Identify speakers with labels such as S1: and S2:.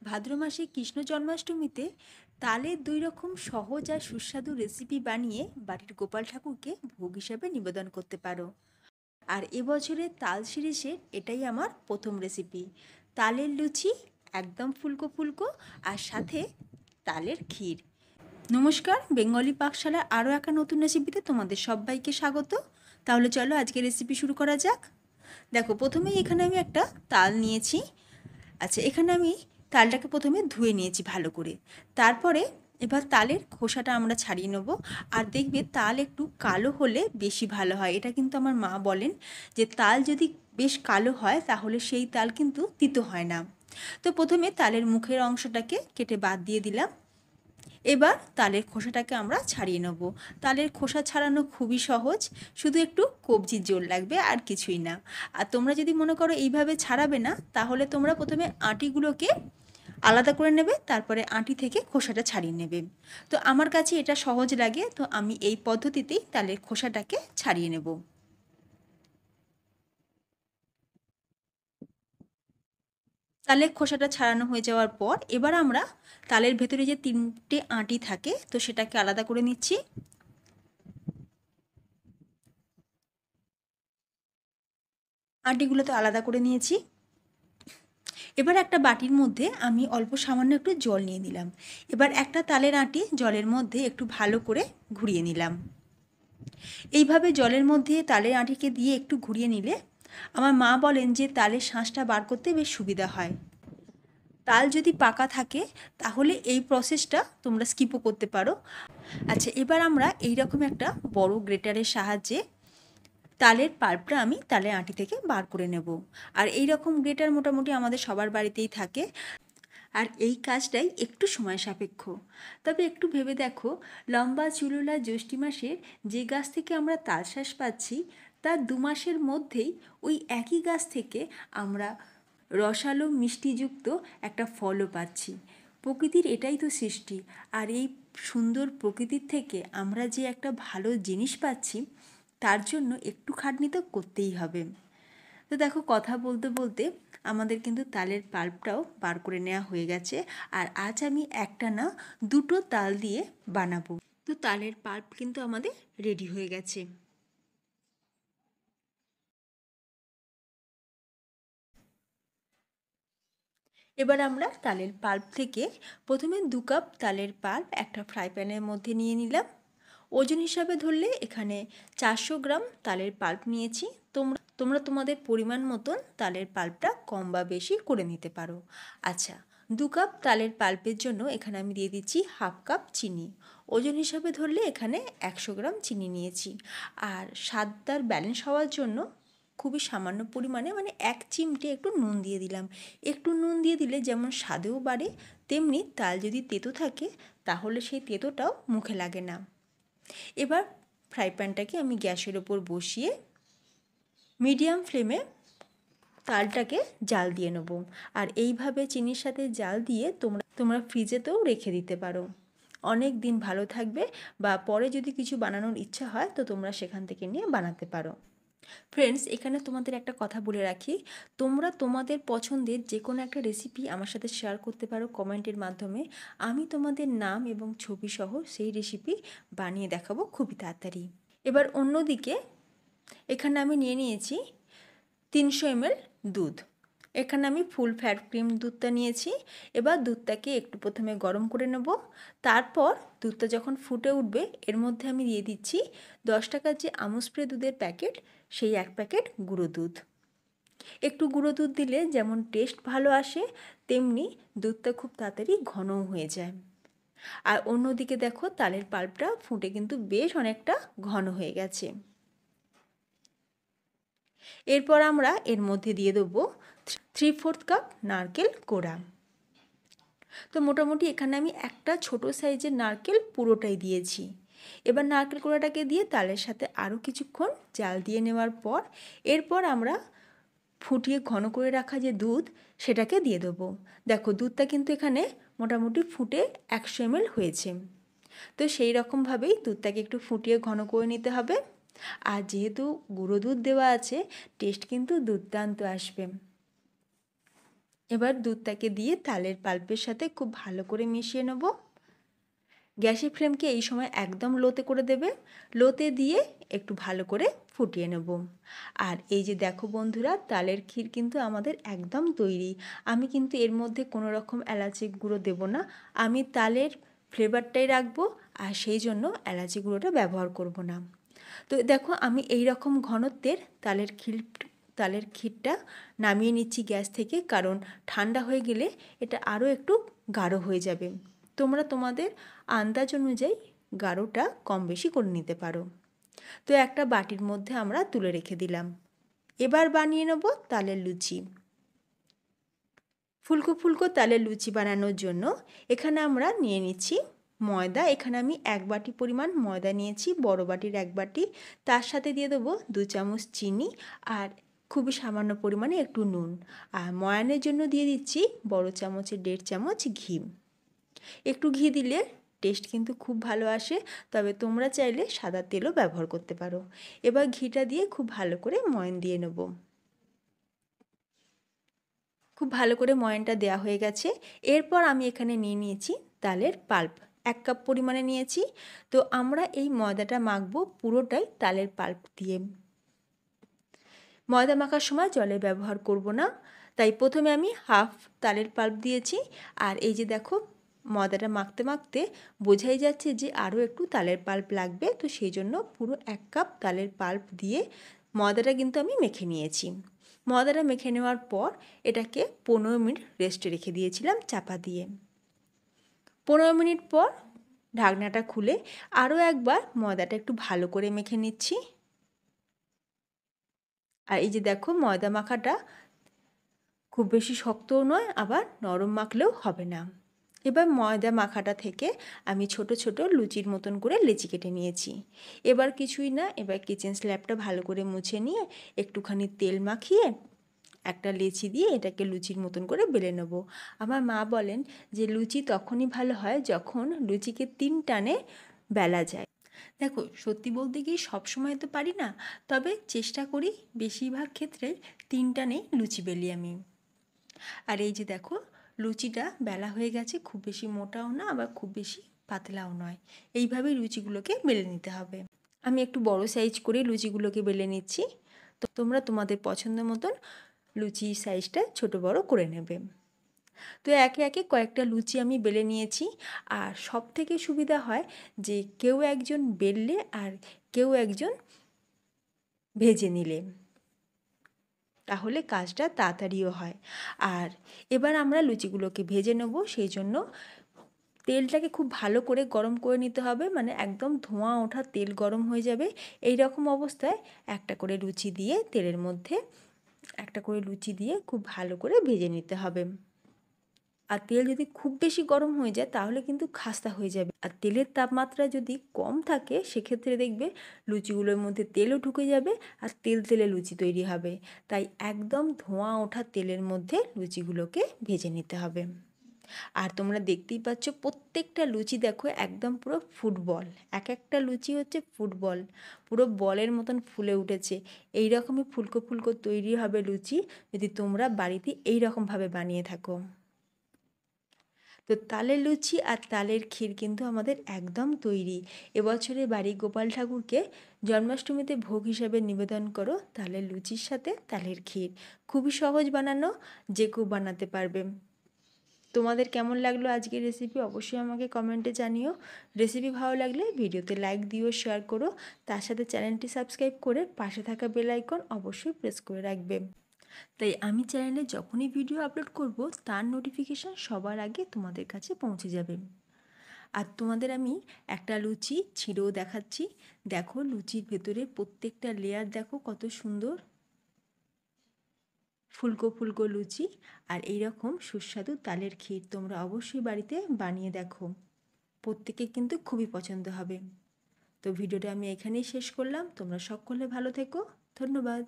S1: ভাদ্র মাসে কৃষ্ণ জন্মাষ্টমীতে তালের ২ রকম সহজ আর সুস্বাদু রেসিপি বানিয়ে বাড়ির গোপাল ঠাকুরকে ভোগ হিসাবে নিবেদন করতে পারো। আর এবছরের তাল সিরিজের এটাই আমার প্রথম রেসিপি। তালের লুচি, একদম ফুলকো ফুলকো, আর সাথে তালের ক্ষীর। নমস্কার, বেঙ্গলি পাকশালার আরও একটা নতুন রেসিপিতে তোমাদের সবাইকে স্বাগত। তাহলে চলো আজকে রেসিপি শুরু করা যাক। দেখো, প্রথমেই এখানে আমি একটা তাল নিয়েছি। আচ্ছা, এখানে আমি তালটাকে প্রথমে ধুয়ে নিয়েছি ভালো করে। তারপরে এবার তালের খোসাটা আমরা ছাড়িয়ে নেব। আর দেখবে তাল একটু কালো হলে বেশি ভালো হয়। এটা কিন্তু আমার মা বলেন যে তাল যদি বেশ কালো হয় তাহলে সেই তাল কিন্তু তিতো হয় না। তো প্রথমে তালের মুখের অংশটাকে কেটে বাদ দিয়ে দিলাম। এবার তালের খোসাটাকে আমরা ছাড়িয়ে নেব। তালের খোসা ছাড়ানো খুবই সহজ, শুধু একটু কবজির জোর লাগবে, আর কিছুই না। আর তোমরা যদি মনে করো এইভাবে ছাড়াবে না, তাহলে তোমরা প্রথমে আঁটিগুলোকে আলাদা করে নেবে, তারপরে আঁটি থেকে খোসাটা ছাড়িয়ে নেবে। তো আমার কাছে এটা সহজ লাগে, তো আমি এই পদ্ধতিতেই তালের খোসাটাকে ছাড়িয়ে নেব। তালের খোসাটা ছাড়ানো হয়ে যাওয়ার পর এবার আমরা তালের ভেতরে যে 3টে আঁটি থাকে, তো সেটাকে আলাদা করে নিচ্ছি। আঁটিগুলো তো আলাদা করে নিয়েছি। এবার একটা বাটির মধ্যে আমি অল্প সামান্য একটু জল নিয়ে নিলাম। এবার একটা তালের আঁটি জলের মধ্যে একটু ভালো করে ঘুরিয়ে নিলাম। এইভাবে জলের মধ্যে তালের আঁটিকে দিয়ে একটু ঘুরিয়ে নিলে আমার মা বলেন যে তালের শাঁসটা বার করতে বেশ সুবিধা হয়। তাল যদি পাকা থাকে তাহলে এই প্রসেসটা তোমরা স্কিপও করতে পারো। আচ্ছা, এবার আমরা এইরকম একটা বড় গ্রেটারের সাহায্যে তালের পাল্পটা আমি তালের আঁটি থেকে বার করে নেব। আর এই রকম গ্রেটার মোটামুটি আমাদের সবার বাড়িতেই থাকে। আর এই কাজটাই একটু সময় সাপেক্ষ। তবে একটু ভেবে দেখো, লম্বা চুলোলা জ্যৈষ্ঠী মাসের যে গাছ থেকে আমরা তালশাঁস পাচ্ছি, তার 2 মাসের মধ্যেই ওই একই গাছ থেকে আমরা রসালো মিষ্টিযুক্ত একটা ফলও পাচ্ছি। প্রকৃতির এটাই তো সৃষ্টি। আর এই সুন্দর প্রকৃতির থেকে আমরা যে একটা ভালো জিনিস পাচ্ছি, তার জন্য একটু খাটনি তো করতেই হবে। তো দেখো, কথা বলতে বলতে আমাদের কিন্তু তালের পাল্পটাও বার করে নেওয়া হয়ে গেছে। আর আজ আমি একটা না 2টো তাল দিয়ে বানাবো। তো তালের পাল্প কিন্তু আমাদের রেডি হয়ে গেছে। এবার আমরা তালের পাল্প থেকে প্রথমে 2 কাপ তালের পাল্প একটা ফ্রাই প্যানের মধ্যে নিয়ে নিলাম। ওজন হিসাবে ধরলে এখানে 400 গ্রাম তালের পাল্প নিয়েছি। তোমরা তোমাদের পরিমাণ মতন তালের পাল্পটা কম বা বেশি করে নিতে পারো। আচ্ছা, 2 কাপ তালের পাল্পের জন্য এখানে আমি দিয়ে দিচ্ছি 1/2 কাপ চিনি। ওজন হিসাবে ধরলে এখানে 100 গ্রাম চিনি নিয়েছি। আর স্বাদটার ব্যালেন্স হওয়ার জন্য খুবই সামান্য পরিমাণে, মানে 1 চিমটে একটু নুন দিয়ে দিলাম। একটু নুন দিয়ে দিলে যেমন স্বাদেও বাড়ে, তেমনি তাল যদি তেতো থাকে তাহলে সেই তেতোটাও মুখে লাগে না। এবার ফ্রাই প্যানটাকে আমি গ্যাসের ওপর বসিয়ে মিডিয়াম ফ্লেমে তালটাকে জাল দিয়ে নেব। আর এইভাবে চিনির সাথে জাল দিয়ে তোমরা ফ্রিজেতেও রেখে দিতে পারো। অনেক দিন ভালো থাকবে, বা পরে যদি কিছু বানানোর ইচ্ছা হয় তো তোমরা সেখান থেকে নিয়ে বানাতে পারো। ফ্রেন্ডস, এখানে তোমাদের একটা কথা বলে রাখি, তোমরা তোমাদের পছন্দের যে কোনো একটা রেসিপি আমার সাথে শেয়ার করতে পারো কমেন্টের মাধ্যমে। আমি তোমাদের নাম এবং ছবি সহ সেই রেসিপি বানিয়ে দেখাবো খুবই তাড়াতাড়ি। এবার অন্যদিকে এখানে আমি নিয়ে নিয়েছি 300 ml দুধ। এখানে আমি ফুল ফ্যাট ক্রিম দুধটা নিয়েছি। এবার দুধটাকে একটু প্রথমে গরম করে নেব। তারপর দুধটা যখন ফুটে উঠবে এর মধ্যে আমি দিয়ে দিচ্ছি 10 টাকার যে আমুল স্প্রে দুধের প্যাকেট, সেই 1 প্যাকেট গুঁড়ো দুধ। একটু গুঁড়ো দুধ দিলে যেমন টেস্ট ভালো আসে, তেমনি দুধটা খুব তাড়াতাড়ি ঘনও হয়ে যায়। আর অন্যদিকে দেখো, তালের পাল্পটা ফুটে কিন্তু বেশ অনেকটা ঘন হয়ে গেছে। এরপর আমরা এর মধ্যে দিয়ে দেবো 3/4 কাপ নারকেল কোড়া। তো মোটামুটি এখানে আমি একটা ছোট সাইজের নারকেল পুরোটাই দিয়েছি। এবার নারকেল কোড়াটাকে দিয়ে তালের সাথে আরও কিছুক্ষণ জাল দিয়ে নেওয়ার পর এরপর আমরা ফুটিয়ে ঘন করে রাখা যে দুধ, সেটাকে দিয়ে দেবো। দেখো, দুধটা কিন্তু এখানে মোটামুটি ফুটে 100 ml হয়েছে। তো সেই রকমভাবেই দুধটাকে একটু ফুটিয়ে ঘন করে নিতে হবে। আর যেহেতু গুঁড়ো দুধ দেওয়া আছে, টেস্ট কিন্তু দুর্দান্ত আসবে। এবার দুধটাকে দিয়ে তালের পাল্পের সাথে খুব ভালো করে মিশিয়ে নেব। গ্যাসের ফ্লেমকে এই সময় একদম লোতে করে দেবে। লোতে দিয়ে একটু ভালো করে ফুটিয়ে নেব। আর এই যে দেখো বন্ধুরা, তালের ক্ষীর কিন্তু আমাদের একদম তৈরি। আমি কিন্তু এর মধ্যে কোনো রকম এলাচি গুঁড়ো দেব না, আমি তালের ফ্লেভারটাই রাখবো, আর সেই জন্য এলাচি গুঁড়োটা ব্যবহার করব না। তো দেখো আমি এই রকম ঘনত্বের তালের ক্ষীরটা নামিয়ে নিচ্ছি গ্যাস থেকে, কারণ ঠান্ডা হয়ে গেলে এটা আরও একটু গাঢ় হয়ে যাবে। তোমরা তোমাদের আন্দাজ অনুযায়ী গাঢ়টা কম বেশি করে নিতে পারো। তো একটা বাটির মধ্যে আমরা তুলে রেখে দিলাম। এবার বানিয়ে নেব তালের লুচি। ফুলকো ফুলকো তালের লুচি বানানোর জন্য এখানে আমরা নিয়ে নিচ্ছি ময়দা। এখানে আমি 1 বাটি পরিমাণ ময়দা নিয়েছি, বড় বাটির 1 বাটি। তার সাথে দিয়ে দেবো 2 চামচ চিনি আর খুবই সামান্য পরিমাণে একটু নুন। আর ময়ানের জন্য দিয়ে দিচ্ছি বড় চামচের 1.5 চামচ ঘি। একটু ঘি দিলে টেস্ট কিন্তু খুব ভালো আসে, তবে তোমরা চাইলে সাদা তেলও ব্যবহার করতে পারো। এবার ঘিটা দিয়ে খুব ভালো করে ময়ান দিয়ে নেব। খুব ভালো করে ময়ানটা দেওয়া হয়ে গেছে। এরপর আমি এখানে নিয়ে নিয়েছি তালের পাল্প, 1 কাপ পরিমাণে নিয়েছি। তো আমরা এই ময়দাটা মাখবো পুরোটাই তালের পাল্প দিয়ে। ময়দা মাখার সময় জলের ব্যবহার করব না, তাই প্রথমে আমি হাফ তালের পাল্প দিয়েছি। আর এই যে দেখো ময়দাটা মাখতে মাখতে বোঝাই যাচ্ছে যে আরও একটু তালের পাল্প লাগবে, তো সেই জন্য পুরো 1 কাপ তালের পাল্প দিয়ে ময়দাটা কিন্তু আমি মেখে নিয়েছি। ময়দাটা মেখে নেওয়ার পর এটাকে 15 মিনিট রেস্টে রেখে দিয়েছিলাম চাপা দিয়ে। 15 মিনিট পর ঢাকনাটা খুলে আরও একবার ময়দাটা একটু ভালো করে মেখে নিচ্ছি। আর এই যে দেখো ময়দা মাখাটা খুব বেশি শক্তও নয়, আবার নরম মাখলেও হবে না। এবার ময়দা মাখাটা থেকে আমি ছোট ছোট লুচির মতন করে লেচি কেটে নিয়েছি। এবার কিছুই না, এবার কিচেন স্ল্যাবটা ভালো করে মুছে নিয়ে একটুখানি তেল মাখিয়ে একটা লেচি দিয়ে এটাকে লুচির মতন করে বেলে নেব। আমার মা বলেন যে লুচি তখনই ভালো হয় যখন লুচিকে 3 টানে বেলা যায়। দেখো সত্যি বলতে কি সবসময় তো পারি না, তবে চেষ্টা করি বেশিরভাগ ক্ষেত্রে 3 টানেই লুচি বেলি আমি। আর এই যে দেখো লুচিটা বেলা হয়ে গেছে, খুব বেশি মোটাও না আবার খুব বেশি পাতলাও নয়, এইভাবেই লুচিগুলোকে বেলে নিতে হবে। আমি একটু বড় সাইজ করে লুচিগুলোকে বেলে নিচ্ছি। তো তোমরা তোমাদের পছন্দ মতন লুচি সাইজটা ছোট বড় করে নেবে। তো একে একে কয়েকটা লুচি আমি বেলে নিয়েছি। আর সব থেকে সুবিধা হয় যে কেউ একজন বেললে আর কেউ একজন ভেজে নিলে, তাহলে কাজটা তাড়াতাড়িও হয়। আর এবার আমরা লুচিগুলোকে ভেজে নেব, সেই জন্য তেলটাকে খুব ভালো করে গরম করে নিতে হবে, মানে একদম ধোঁয়া ওঠা তেল গরম হয়ে যাবে। এই রকম অবস্থায় একটা করে লুচি দিয়ে তেলের মধ্যে একটা করে লুচি দিয়ে খুব ভালো করে ভেজে নিতে হবে। আর তেল যদি খুব বেশি গরম হয়ে যায় তাহলে কিন্তু খাস্তা হয়ে যাবে। আর তেলের তাপমাত্রা যদি কম থাকে সেক্ষেত্রে দেখবে লুচিগুলোর মধ্যে তেলও ঢুকে যাবে আর তেল তেলে লুচি তৈরি হবে। তাই একদম ধোঁয়া ওঠা তেলের মধ্যে লুচিগুলোকে ভেজে নিতে হবে। আর তোমরা দেখতেই পাচ্ছ প্রত্যেকটা লুচি দেখো একদম পুরো ফুটবল, এক একটা লুচি হচ্ছে ফুটবল, পুরো বলের মতন ফুলে উঠেছে। এই রকমই ফুলকো ফুলকো তৈরি হবে লুচি যদি তোমরা বাড়িতে এই রকমভাবে বানিয়ে থাকো। তো তালের লুচি আর তালের ক্ষীর কিন্তু আমাদের একদম তৈরি। এবছরে বাড়ি গোপাল ঠাকুরকে জন্মাষ্টমীতে ভোগ হিসাবে নিবেদন করো তালের লুচির সাথে তালের ক্ষীর। খুবই সহজ বানানো, যে কেউ বানাতে পারবে। তোমাদের কেমন লাগলো আজকের রেসিপি অবশ্যই আমাকে কমেন্টে জানিও। রেসিপি ভালো লাগলে ভিডিওতে লাইক দিও, শেয়ার করো, তার সাথে চ্যানেলটি সাবস্ক্রাইব করে পাশে থাকা বেল আইকন অবশ্যই প্রেস করে রাখবে। তাই আমি চ্যানেলে যখনই ভিডিও আপলোড করব তার নোটিফিকেশান সবার আগে তোমাদের কাছে পৌঁছে যাবে। আর তোমাদের আমি একটা লুচি ছিঁড়েও দেখাচ্ছি। দেখো লুচির ভেতরে প্রত্যেকটা লেয়ার দেখো কত সুন্দর ফুলকো ফুলকো লুচি। আর এই রকম সুস্বাদু তালের ক্ষীর তোমরা অবশ্যই বাড়িতে বানিয়ে দেখো, প্রত্যেকে কিন্তু খুবই পছন্দ হবে। তো ভিডিওটা আমি এখানেই শেষ করলাম। তোমরা সকলে ভালো থেকো, ধন্যবাদ।